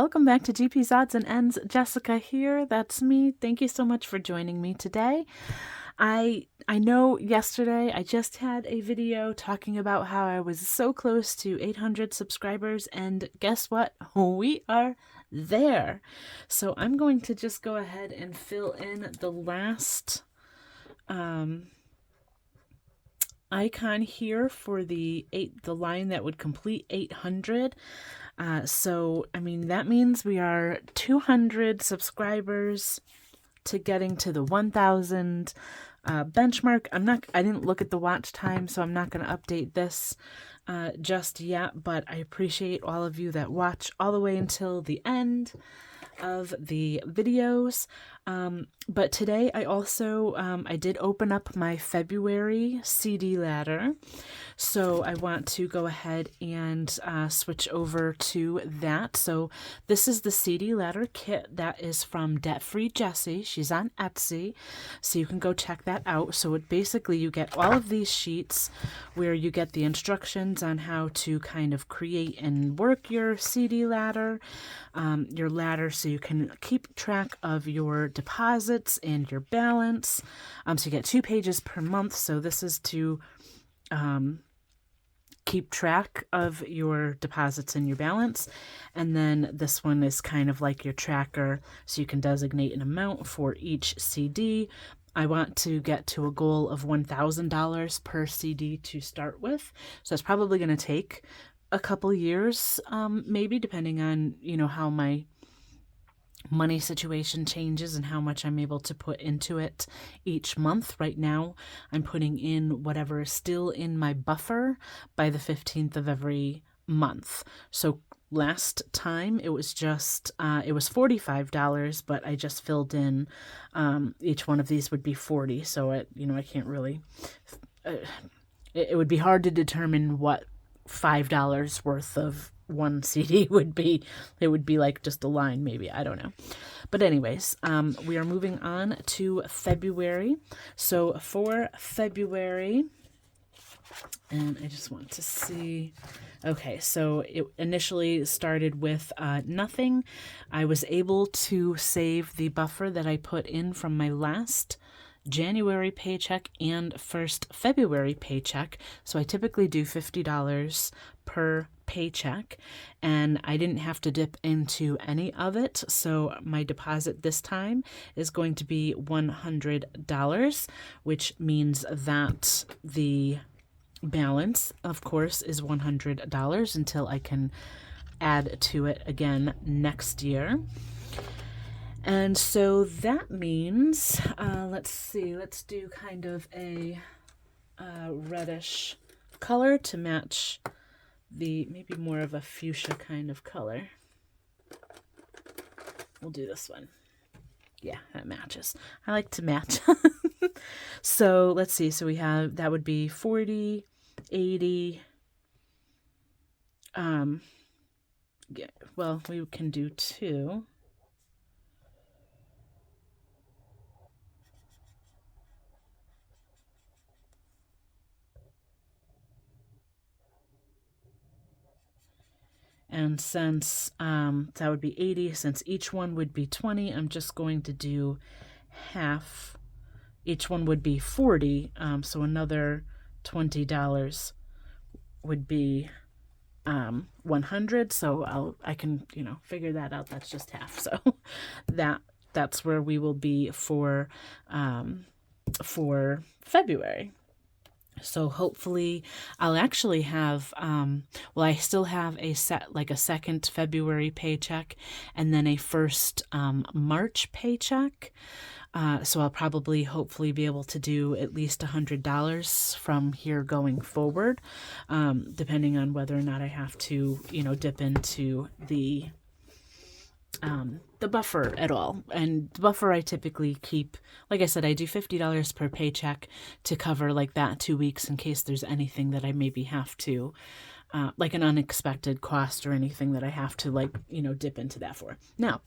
welcome back to GP's Odds and Ends. Jessica here. That's me. Thank you so much for joining me today. I know yesterday I just had a video talking about how I was so close to 800 subscribers, and guess what? We are there. So I'm going to just go ahead and fill in the last icon here for the line that would complete 800. So I mean, that means we are 200 subscribers to getting to the 1,000 benchmark. I didn't look at the watch time, so I'm not going to update this just yet, but I appreciate all of you that watch all the way until the end of the videos. But today I also I did open up my February CD ladder, so I want to go ahead and switch over to that. So this is the CD ladder kit that is from Debt Free Jessie. She's on Etsy, so you can go check that out. So it basically, you get all of these sheets where you get the instructions on how to kind of create and work your CD ladder, so you can keep track of your deposits and your balance. So you get 2 pages per month. So this is to keep track of your deposits and your balance. And then this one is kind of like your tracker, so you can designate an amount for each CD. I want to get to a goal of $1,000 per CD to start with. So it's probably going to take a couple years, maybe, depending on, how my money situation changes and how much I'm able to put into it each month. Right now, I'm putting in whatever is still in my buffer by the 15th of every month. So last time it was just, it was $45, but I just filled in, each one of these would be 40. So I can't really, it would be hard to determine what $5 worth of one CD would be. It would be like just a line, maybe. I don't know. But anyways, we are moving on to February. So for February, and I just want to see. Okay, so it initially started with nothing. I was able to save the buffer that I put in from my last January paycheck and first February paycheck. So I typically do $50 per paycheck, and I didn't have to dip into any of it. So my deposit this time is going to be $100, which means that the balance, of course, is $100 until I can add to it again next year. And so that means, let's see, let's do kind of a reddish color to match maybe more of a fuchsia kind of color. We'll do this one. Yeah, that matches. I like to match. So let's see. So we have, that would be 40, 80. Yeah, well, we can do 2. And since that would be 80, since each one would be 20, I'm just going to do half. Each one would be 40, so another $20 would be 100. So I can figure that out. That's just half. So that's where we will be for February. So hopefully I'll actually have, I still have a second February paycheck and then a first March paycheck. So I'll probably hopefully be able to do at least $100 from here going forward, depending on whether or not I have to, dip into the buffer at all. And the buffer I typically keep, like I said, I do $50 per paycheck to cover like that 2 weeks in case there's anything that I maybe have to, like an unexpected cost or anything that I have to dip into that for. Now,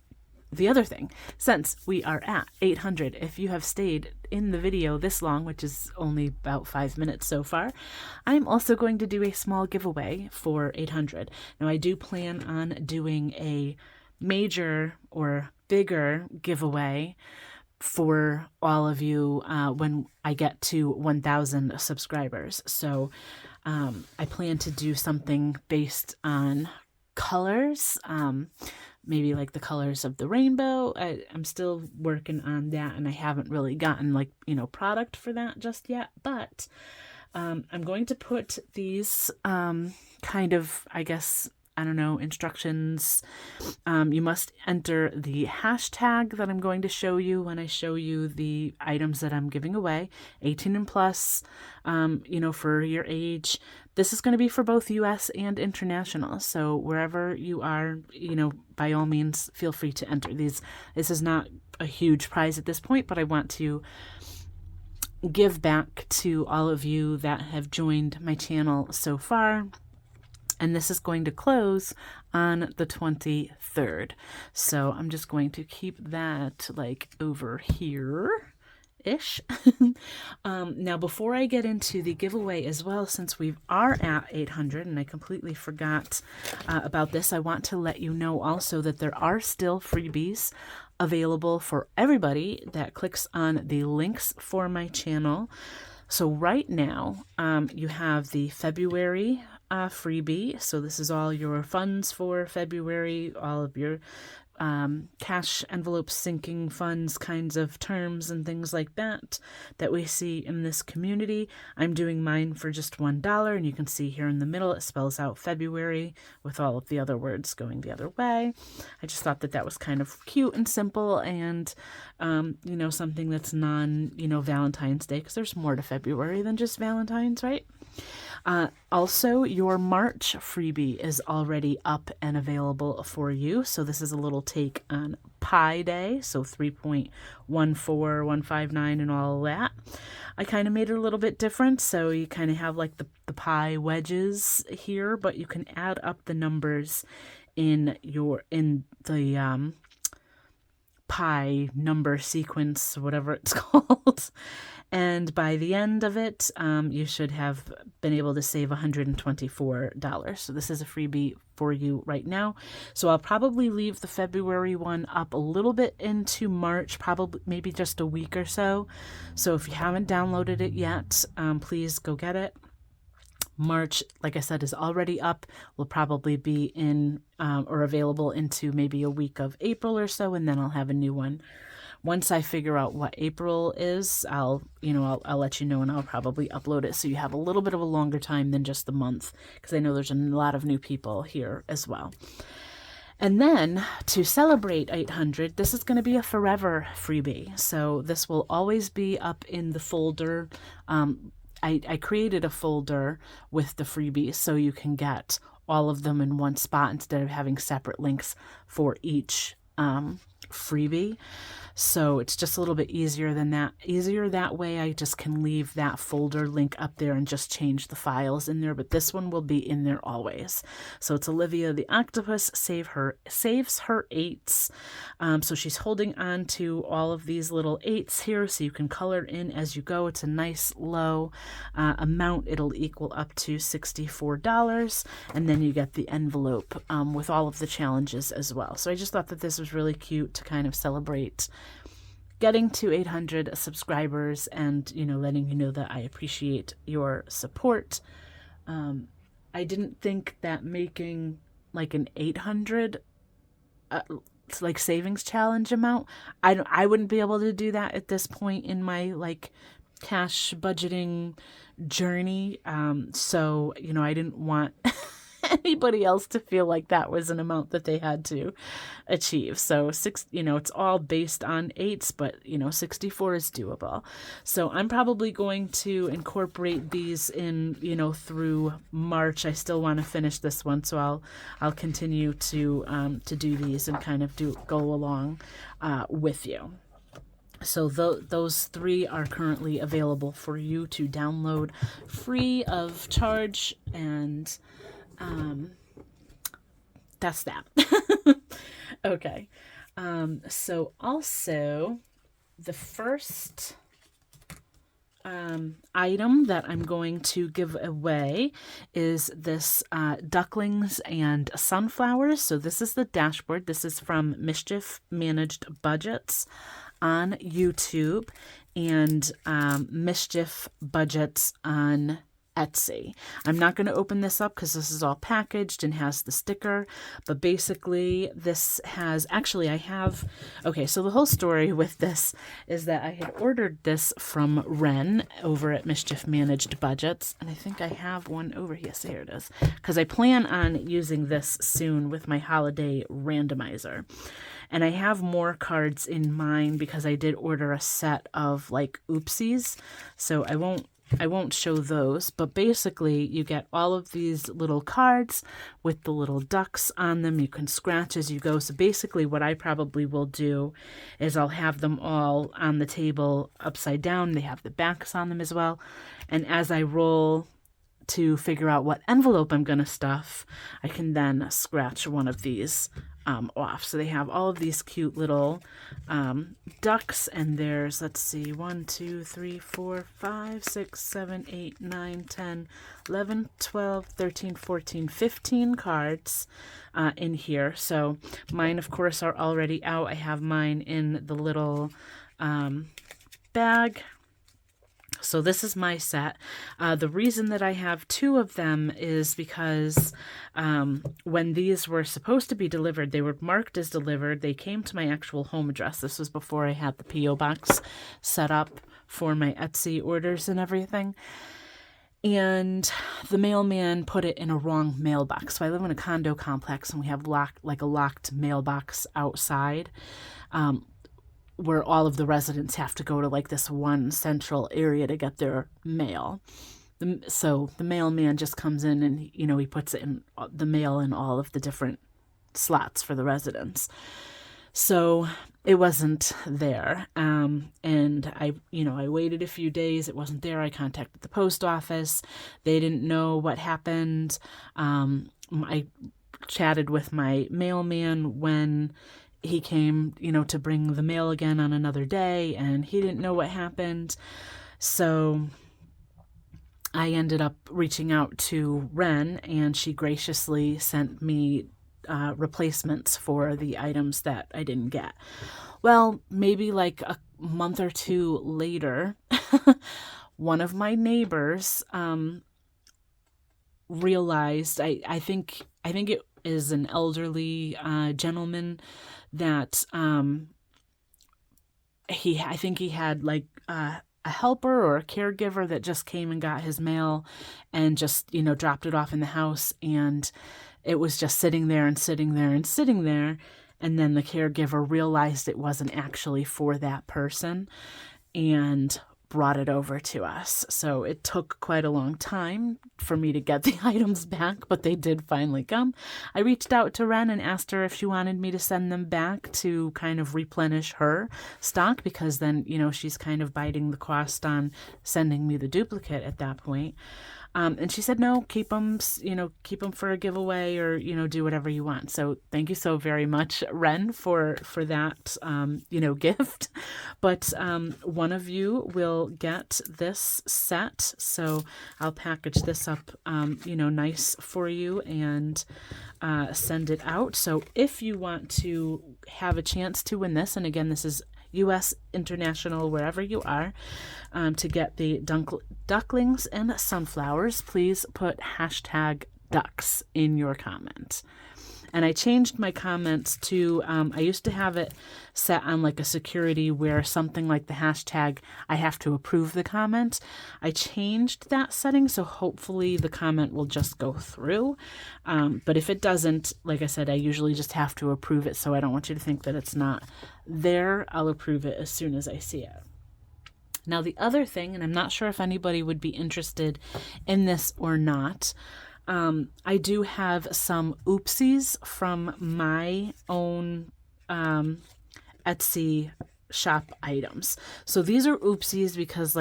the other thing, since we are at 800, if you have stayed in the video this long, which is only about 5 minutes so far, I'm also going to do a small giveaway for 800. Now, I do plan on doing a major or bigger giveaway for all of you when I get to 1,000 subscribers. So I plan to do something based on colors, maybe like the colors of the rainbow. I'm still working on that, and I haven't really gotten like, product for that just yet, but I'm going to put these kind of, I guess, I don't know, instructions. You must enter the hashtag that I'm going to show you when I show you the items that I'm giving away, 18 and plus, for your age. This is going to be for both US and international. So wherever you are, by all means, feel free to enter these. This is not a huge prize at this point, but I want to give back to all of you that have joined my channel so far. And this is going to close on the 23rd. So I'm just going to keep that like over here-ish. Now, before I get into the giveaway as well, since we are at 800 and I completely forgot about this, I want to let you know also that there are still freebies available for everybody that clicks on the links for my channel. So right now, you have the February freebie. So this is all your funds for February, all of your cash envelope sinking funds kinds of terms and things like that we see in this community. I'm doing mine for just $1, and you can see here in the middle it spells out February with all of the other words going the other way. I just thought that was kind of cute and simple, and something that's Valentine's Day, because there's more to February than just Valentine's, right? Also, your March freebie is already up and available for you. So this is a little take on Pi Day, so 3.14159 and all of that. I kind of made it a little bit different, so you kind of have like the pi wedges here, but you can add up the numbers in the pi number sequence, whatever it's called. And by the end of it, you should have been able to save $124. So this is a freebie for you right now. So I'll probably leave the February one up a little bit into March, probably maybe just a week or so. So if you haven't downloaded it yet, please go get it. March, like I said, is already up. Will probably be in or available into maybe a week of April or so, and then I'll have a new one. Once I figure out what April is, I'll let you know, and I'll probably upload it so you have a little bit of a longer time than just the month, because I know there's a lot of new people here as well. And then to celebrate 800, this is going to be a forever freebie. So this will always be up in the folder. I created a folder with the freebies so you can get all of them in one spot instead of having separate links for each freebie. So it's just a little bit easier that way. I just can leave that folder link up there and just change the files in there, but this one will be in there always. So it's Olivia the Octopus saves her 8s. So she's holding on to all of these little 8s here, so you can color in as you go. It's a nice low amount. It'll equal up to $64, and then you get the envelope with all of the challenges as well. So I just thought that this was really cute to kind of celebrate getting to 800 subscribers and, letting you know that I appreciate your support. I didn't think that making like an 800 like savings challenge amount, I wouldn't be able to do that at this point in my like cash budgeting journey. So, I didn't want anybody else to feel like that was an amount that they had to achieve. So it's all based on 8s, but 64 is doable. So I'm probably going to incorporate these in, through March. I still want to finish this one, so I'll continue to do these and kind of go along with you. So those 3 are currently available for you to download free of charge, and that's that. Okay. So also the first item that I'm going to give away is this ducklings and sunflowers. So this is the dashboard. This is from Mischief Managed Budgets on YouTube and Mischief Budgets on Etsy. I'm not going to open this up because this is all packaged and has the sticker, but basically this has, actually I have, okay, so the whole story with this is that I had ordered this from Ren over at Mischief Managed Budgets, and I think I have one over here, so here it is, because I plan on using this soon with my holiday randomizer. And I have more cards in mind because I did order a set of like oopsies, so I won't show those, but basically you get all of these little cards with the little ducks on them. You can scratch as you go. So basically what I probably will do is I'll have them all on the table upside down. They have the backs on them as well. And as I roll to figure out what envelope I'm going to stuff, I can then scratch one of these off. So they have all of these cute little ducks, and there's, let's see, 1, 2, 3, 4, 5, 6, 7, 8, 9, 10, 11, 12, 13, 14, 15 cards in here. So mine, of course, are already out. I have mine in the little bag. So this is my set. The reason that I have 2 of them is because when these were supposed to be delivered, they were marked as delivered. They came to my actual home address. This was before I had the P.O. box set up for my Etsy orders and everything. And the mailman put it in a wrong mailbox. So I live in a condo complex, and we have a locked mailbox outside. Where all of the residents have to go to like this one central area to get their mail. So the mailman just comes in and, he puts it in the mail in all of the different slots for the residents. So it wasn't there. And I waited a few days. It wasn't there. I contacted the post office. They didn't know what happened. I chatted with my mailman when he came, to bring the mail again on another day, and he didn't know what happened. So I ended up reaching out to Ren, and she graciously sent me replacements for the items that I didn't get. Well, maybe like a month or 2 later, one of my neighbors realized, I think it is an elderly gentleman that I think he had like a helper or a caregiver that just came and got his mail and just dropped it off in the house, and it was just sitting there and sitting there and sitting there, and then the caregiver realized it wasn't actually for that person and brought it over to us. So it took quite a long time for me to get the items back, but they did finally come. I reached out to Ren and asked her if she wanted me to send them back to kind of replenish her stock, because then, she's kind of biting the cost on sending me the duplicate at that point. And she said, no, keep them for a giveaway, or, do whatever you want. So thank you so very much, Ren, for that, gift. But one of you will get this set. So I'll package this up, nice for you and send it out. So if you want to have a chance to win this, and again, this is U.S., international, wherever you are, to get the ducklings and sunflowers, please put #ducks in your comment. And I changed my comments to, I used to have it set on like a security where something like the hashtag, I have to approve the comment. I changed that setting, so hopefully the comment will just go through. But if it doesn't, like I said, I usually just have to approve it, so I don't want you to think that it's not there. I'll approve it as soon as I see it. Now the other thing, and I'm not sure if anybody would be interested in this or not, I do have some oopsies from my own Etsy shop items. So these are oopsies because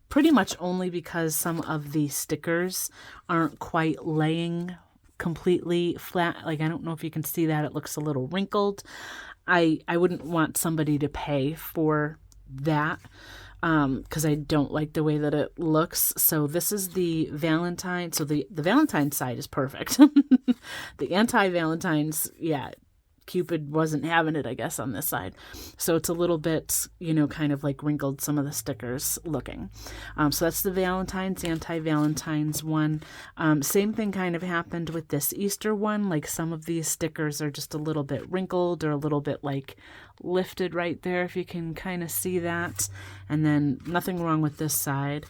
pretty much only because some of the stickers aren't quite laying completely flat. I don't know if you can see that. It looks a little wrinkled. I wouldn't want somebody to pay for that. because I don't like the way that it looks. So this is the Valentine. So the Valentine side is perfect. The anti-Valentine's, yeah, Cupid wasn't having it, I guess, on this side. So it's a little bit, kind of like wrinkled, some of the stickers looking. So that's the Valentine's, anti-Valentine's one. Same thing kind of happened with this Easter one. Like some of these stickers are just a little bit wrinkled or a little bit like lifted right there, if you can kind of see that. And then nothing wrong with this side.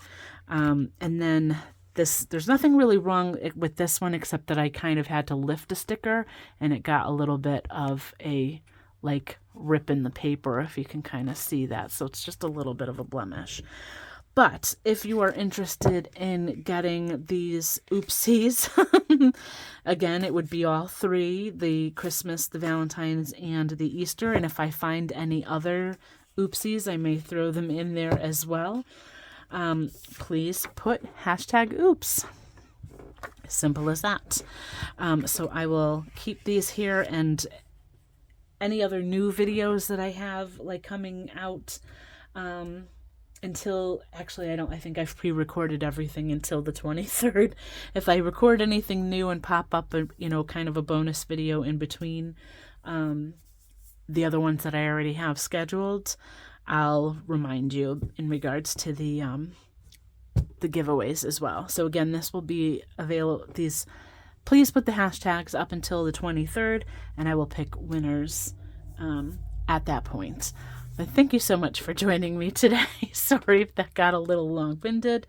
And then there's nothing really wrong with this one except that I kind of had to lift a sticker and it got a little bit of a like rip in the paper, if you can kind of see that. So it's just a little bit of a blemish. But if you are interested in getting these oopsies, again, it would be all three, the Christmas, the Valentine's, and the Easter. And if I find any other oopsies, I may throw them in there as well. Please put #oops. Simple as that. So I will keep these here, and any other new videos that I have like coming out until, actually I think I've pre-recorded everything until the 23rd. If I record anything new and pop up a, kind of a bonus video in between the other ones that I already have scheduled, I'll remind you in regards to the giveaways as well. So again, this will be available. Please put the hashtags up until the 23rd, and I will pick winners at that point. But thank you so much for joining me today. Sorry if that got a little long-winded.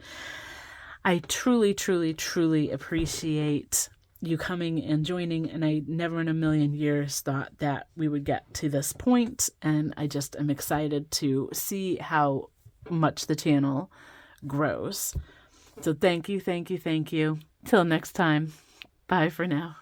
I truly, truly, truly appreciate you coming and joining, and I never in a million years thought that we would get to this point, and I just am excited to see how much the channel grows. So thank you, thank you, thank you. Till next time. Bye for now.